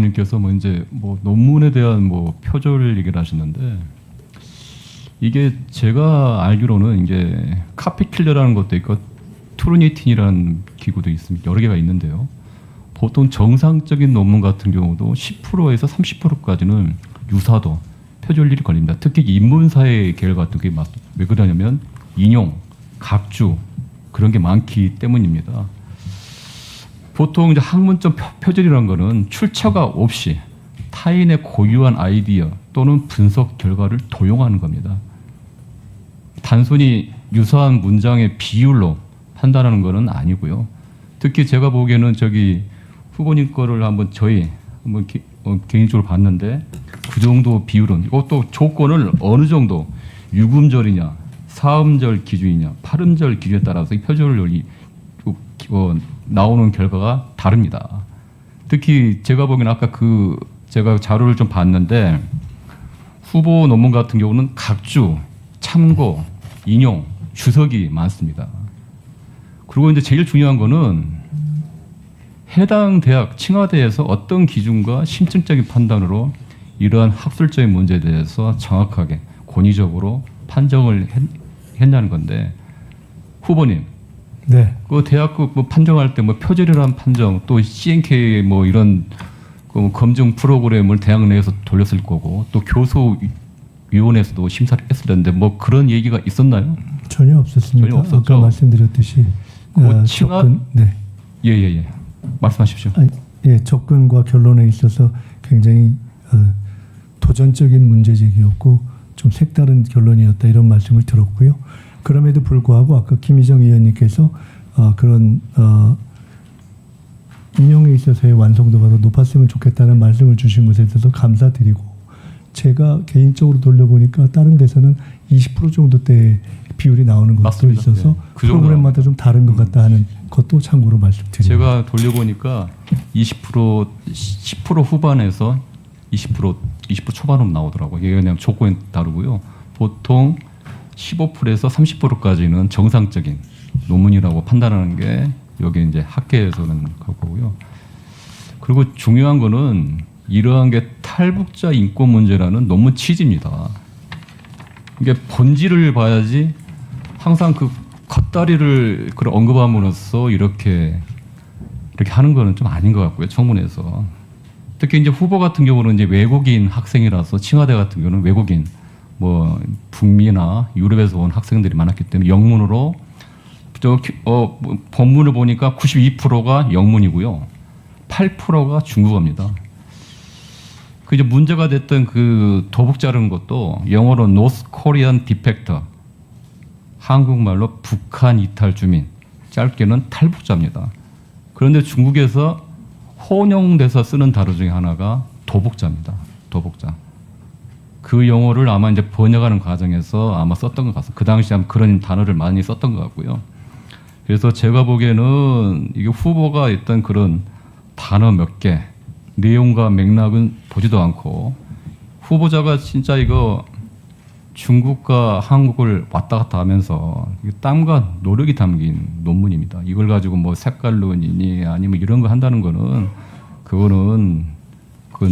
후보님께서 뭐 이제 뭐 논문에 대한 뭐 표절 얘기를 하시는데 이게 제가 알기로는 이제 카피킬러라는 것도 있고 트루니틴이라는 기구도 있습니다. 여러 개가 있는데요. 보통 정상적인 논문 같은 경우도 10%에서 30%까지는 유사도 표절률이 걸립니다. 특히 인문사의 계열 같은 게 왜 그러냐면 인용, 각주 그런 게 많기 때문입니다. 보통 이제 학문적 표절이라는 거는 출처가 없이 타인의 고유한 아이디어 또는 분석 결과를 도용하는 겁니다. 단순히 유사한 문장의 비율로 판단하는 것은 아니고요. 특히 제가 보기에는 저기 후보님 거를 한번 개인적으로 봤는데 그 정도 비율은 이것도 조건을 어느 정도 유금절이냐, 사음절 기준이냐, 팔음절 기준에 따라서 이 표절률이 나오는 결과가 다릅니다. 특히 제가 보기에는 아까 제가 자료를 좀 봤는데 후보 논문 같은 경우는 각주, 참고, 인용, 주석이 많습니다. 그리고 이제 제일 중요한 거는 해당 대학 칭하대에서 어떤 기준과 심층적인 판단으로 이러한 학술적인 문제에 대해서 정확하게 권위적으로 판정을 했냐는 건데 후보님, 네. 그 대학교 뭐 판정할 때 뭐 표절이라는 판정 또 CNK 뭐 이런 그 검증 프로그램을 대학 내에서 돌렸을 거고 또 교수위원회에서도 심사를 했을 텐데 뭐 그런 얘기가 있었나요? 전혀 없었습니다. 전혀 없었죠. 아까 말씀드렸듯이 접근, 네. 예예예. 말씀하십시오. 접근과 결론에 있어서 굉장히 도전적인 문제 제기였고 좀 색다른 결론이었다 이런 말씀을 들었고요. 그럼에도 불구하고 아까 김희정 의원님께서 그런 인용에 있어서의 완성도가 더 높았으면 좋겠다는 말씀을 주신 것에 대해서 감사드리고 제가 개인적으로 돌려보니까 다른 데서는 20% 정도대의 비율이 나오는 것도 맞습니다. 있어서 네. 그 프로그램마다 좀 다른 것 같다 하는 것도 참고로 말씀드립니다. 제가 돌려보니까 10% 후반에서 20% 초반으로 나오더라고요. 이게 그냥 조건이 다르고요. 보통 15%에서 30%까지는 정상적인 논문이라고 판단하는 게 여기 이제 학계에서는 그거고요. 그리고 중요한 거는 이러한 게 탈북자 인권 문제라는 논문 취지입니다. 이게 본질을 봐야지 항상 그 겉다리를 언급함으로써 이렇게 하는 거는 좀 아닌 것 같고요. 청문회에서. 특히 이제 후보 같은 경우는 이제 외국인 학생이라서 칭하대 같은 경우는 외국인 뭐 북미나 유럽에서 온 학생들이 많았기 때문에 영문으로 본문을 보니까 92%가 영문이고요. 8%가 중국어입니다. 그 이제 문제가 됐던 그 도북 자르는 것도 영어로 North Korean Defector, 한국말로 북한 이탈 주민, 짧게는 탈북자입니다. 그런데 중국에서 혼용돼서 쓰는 단어 중에 하나가 도북자입니다. 도북자. 그 용어를 아마 이제 번역하는 과정에서 아마 썼던 것 같습니다. 그 당시에 아마 그런 단어를 많이 썼던 것 같고요. 그래서 제가 보기에는 이게 후보가 있던 그런 단어 몇 개, 내용과 맥락은 보지도 않고 후보자가 진짜 이거 중국과 한국을 왔다 갔다 하면서 땀과 노력이 담긴 논문입니다. 이걸 가지고 뭐 색깔론이니 아니면 이런 거 한다는 거는 그건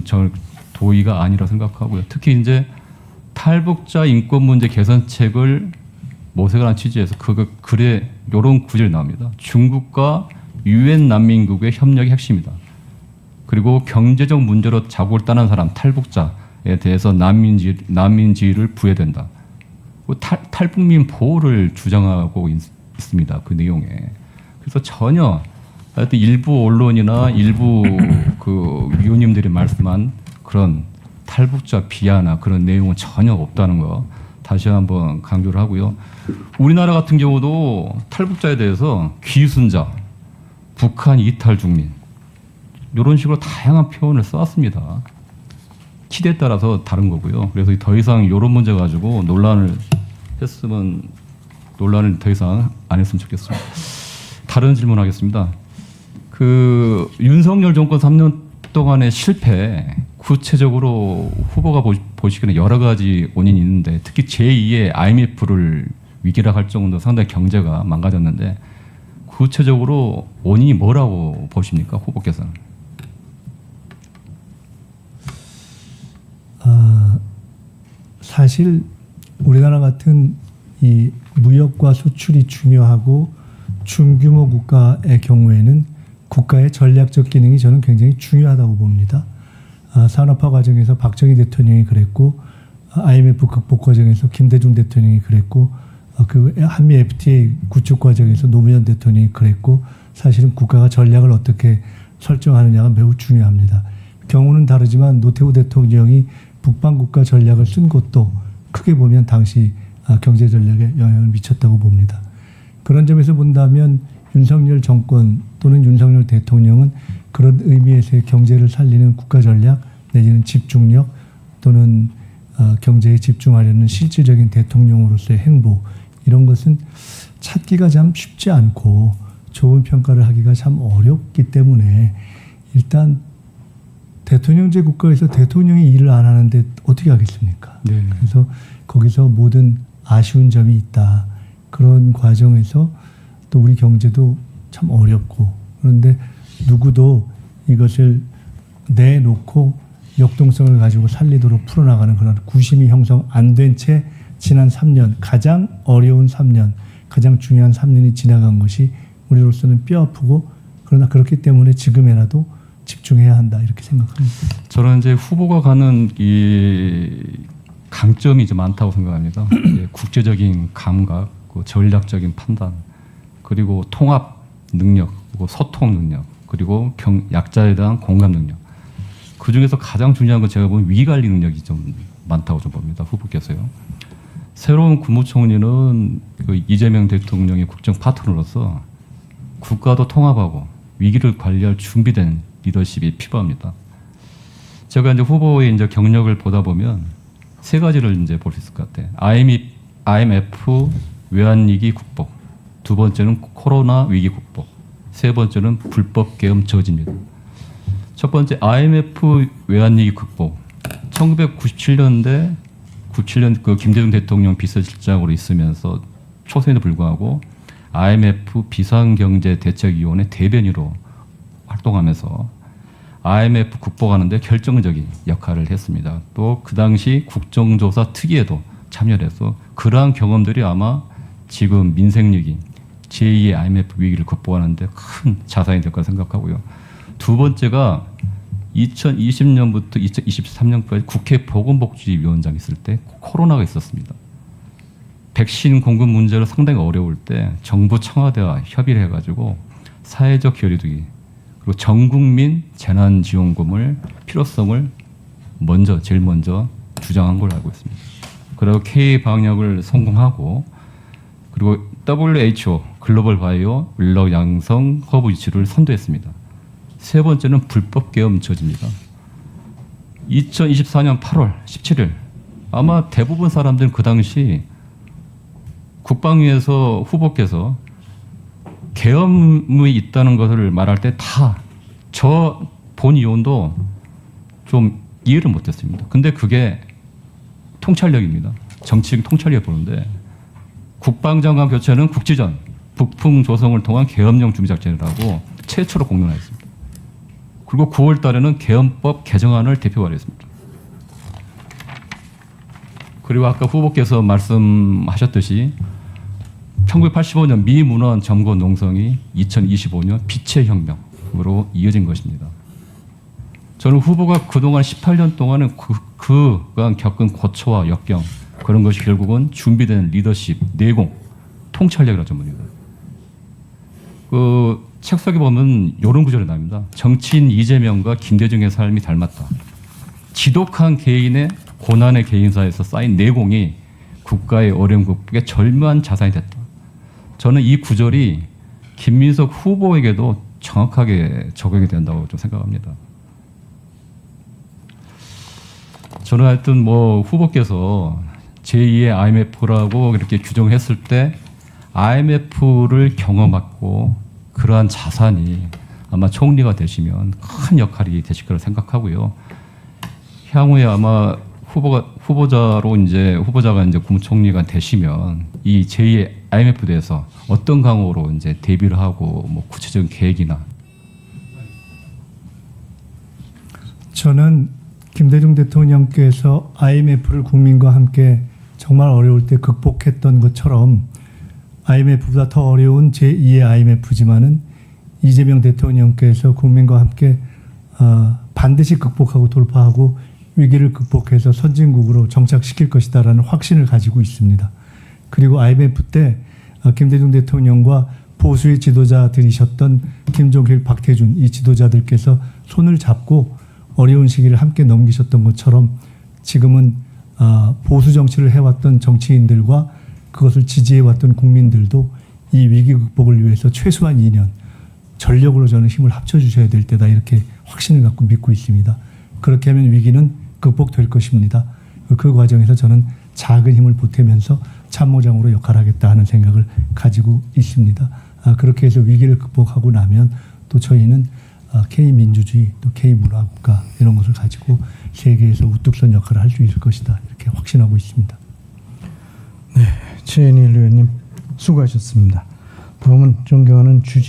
저 도의가 아니라 생각하고요. 특히 이제 탈북자 인권 문제 개선책을 모색하는 취지에서 글에 이런 구절이 나옵니다. 중국과 유엔 난민국의 협력이 핵심이다. 그리고 경제적 문제로 자국을 떠난 사람 탈북자에 대해서 난민지위를 부여된다. 탈북민 보호를 주장하고 있습니다. 그 내용에. 그래서 전혀 하여튼 일부 언론이나 일부 그 위원님들이 말씀한 그런 탈북자 비하나 그런 내용은 전혀 없다는 거 다시 한번 강조를 하고요. 우리나라 같은 경우도 탈북자에 대해서 귀순자, 북한 이탈 중민 이런 식으로 다양한 표현을 써왔습니다. 시대에 따라서 다른 거고요. 그래서 더 이상 이런 문제 가지고 논란을 더 이상 안 했으면 좋겠습니다. 다른 질문하겠습니다. 그 윤석열 정권 3년 동안의 실패, 구체적으로 후보가 보시기에는 여러 가지 원인이 있는데 특히 제2의 IMF를 위기라 할 정도로 상당히 경제가 망가졌는데 구체적으로 원인이 뭐라고 보십니까? 후보께서는. 사실 우리나라 같은 이 무역과 수출이 중요하고 중규모 국가의 경우에는 국가의 전략적 기능이 저는 굉장히 중요하다고 봅니다. 산업화 과정에서 박정희 대통령이 그랬고 IMF 극복 과정에서 김대중 대통령이 그랬고 그 한미 FTA 구축 과정에서 노무현 대통령이 그랬고 사실은 국가가 전략을 어떻게 설정하느냐가 매우 중요합니다. 경우는 다르지만 노태우 대통령이 북방국가 전략을 쓴 것도 크게 보면 당시 경제 전략에 영향을 미쳤다고 봅니다. 그런 점에서 본다면 윤석열 정권 또는 윤석열 대통령은 그런 의미에서의 경제를 살리는 국가 전략 내지는 집중력 또는 경제에 집중하려는 실질적인 대통령으로서의 행보 이런 것은 찾기가 참 쉽지 않고 좋은 평가를 하기가 참 어렵기 때문에 일단 대통령제 국가에서 대통령이 일을 안 하는데 어떻게 하겠습니까? 네. 그래서 거기서 모든 아쉬운 점이 있다. 그런 과정에서 또 우리 경제도 참 어렵고 그런데 누구도 이것을 내놓고 역동성을 가지고 살리도록 풀어나가는 그런 구심이 형성 안 된 채 지난 3년 가장 어려운 3년 가장 중요한 3년이 지나간 것이 우리로서는 뼈아프고 그러나 그렇기 때문에 지금이라도 집중해야 한다 이렇게 생각합니다. 저는 이제 후보가 가는 이 강점이 이제 많다고 생각합니다. 국제적인 감각, 전략적인 판단, 그리고 통합 능력, 그리고 소통 능력, 그리고 약자에 대한 공감 능력. 그 중에서 가장 중요한 건 제가 보면 위기 관리 능력이 좀 많다고 좀 봅니다. 후보께서요. 새로운 국무총리는 그 이재명 대통령의 국정 파트너로서 국가도 통합하고 위기를 관리할 준비된 리더십이 필요합니다. 제가 이제 후보의 이제 경력을 보다 보면 세 가지를 이제 볼 수 있을 것 같아요. IMF 외환위기 국복, 두 번째는 코로나 위기 국복, 세 번째는 불법 계엄 저지입니다. 첫 번째 IMF 외환위기 극복. 1997년 그 김대중 대통령 비서실장으로 있으면서 초선에도 불구하고 IMF 비상경제대책위원회 대변인으로 활동하면서 IMF 극복하는 데 결정적인 역할을 했습니다. 또 그 당시 국정조사 특위에도 참여를 해서 그러한 경험들이 아마 지금 민생위기, 제2의 IMF 위기를 극복하는 데 큰 자산이 될 거라 생각하고요. 두 번째가 2020년부터 2023년까지 국회 보건복지위원장 있을 때 코로나가 있었습니다. 백신 공급 문제로 상당히 어려울 때 정부 청와대와 협의를 해가지고 사회적 거리두기 그리고 전 국민 재난지원금을 필요성을 제일 먼저 주장한 걸로 알고 있습니다. 그리고 K 방역을 성공하고 그리고 WHO 글로벌 바이오 인력 양성 허브 이슈를 선도했습니다. 세 번째는 불법 계엄 저지입니다. 2024년 8월 17일 아마 대부분 사람들은 그 당시 국방위에서 후보께서 계엄이 있다는 것을 말할 때 다 저 본 의원도 좀 이해를 못했습니다. 근데 그게 통찰력입니다. 정치적 통찰력 보는데 국방장관 교체는 국지전, 북풍 조성을 통한 계엄령 준비작전이라고 최초로 공론화했습니다. 그리고 9월 달에는 계엄법 개정안을 대표 발의했습니다. 그리고 아까 후보께서 말씀하셨듯이 1985년 미 문헌 점거 농성이 2025년 빛의 혁명으로 이어진 것입니다. 저는 후보가 그동안 18년 동안은 그간 겪은 고초와 역경 그런 것이 결국은 준비된 리더십, 내공, 통찰력이라는 점입니다. 그 책석에 보면 이런 구절이 나옵니다. 정치인 이재명과 김대중의 삶이 닮았다. 지독한 개인의 고난의 개인사에서 쌓인 내공이 국가의 어려움 극복에 절묘한 자산이 됐다. 저는 이 구절이 김민석 후보에게도 정확하게 적용이 된다고 좀 생각합니다. 저는 하여튼 뭐 후보께서 제2의 IMF라고 이렇게 규정했을 때 IMF를 경험하고 그러한 자산이 아마 총리가 되시면 큰 역할이 되실 거라 생각하고요. 향후에 아마 후보자가 이제 국무총리가 되시면 이 제2의 IMF에 대해서 어떤 강호로 이제 대비를 하고 뭐 구체적인 계획이나 저는 김대중 대통령께서 IMF를 국민과 함께 정말 어려울 때 극복했던 것처럼 IMF보다 더 어려운 제2의 IMF지만은 이재명 대통령께서 국민과 함께 반드시 극복하고 돌파하고 위기를 극복해서 선진국으로 정착시킬 것이다라는 확신을 가지고 있습니다. 그리고 IMF 때 김대중 대통령과 보수의 지도자들이셨던 김종필, 박태준 이 지도자들께서 손을 잡고 어려운 시기를 함께 넘기셨던 것처럼 지금은 보수 정치를 해왔던 정치인들과 그것을 지지해왔던 국민들도 이 위기 극복을 위해서 최소한 2년 전력으로 저는 힘을 합쳐주셔야 될 때다 이렇게 확신을 갖고 믿고 있습니다. 그렇게 하면 위기는 극복될 것입니다. 그 과정에서 저는 작은 힘을 보태면서 참모장으로 역할하겠다 하는 생각을 가지고 있습니다. 그렇게 해서 위기를 극복하고 나면 또 저희는 K민주주의 또 K문화국가 이런 것을 가지고 세계에서 우뚝 선 역할을 할 수 있을 것이다 이렇게 확신하고 있습니다. 네, 최현일 의원님 수고하셨습니다. 다음은 존경하는 주지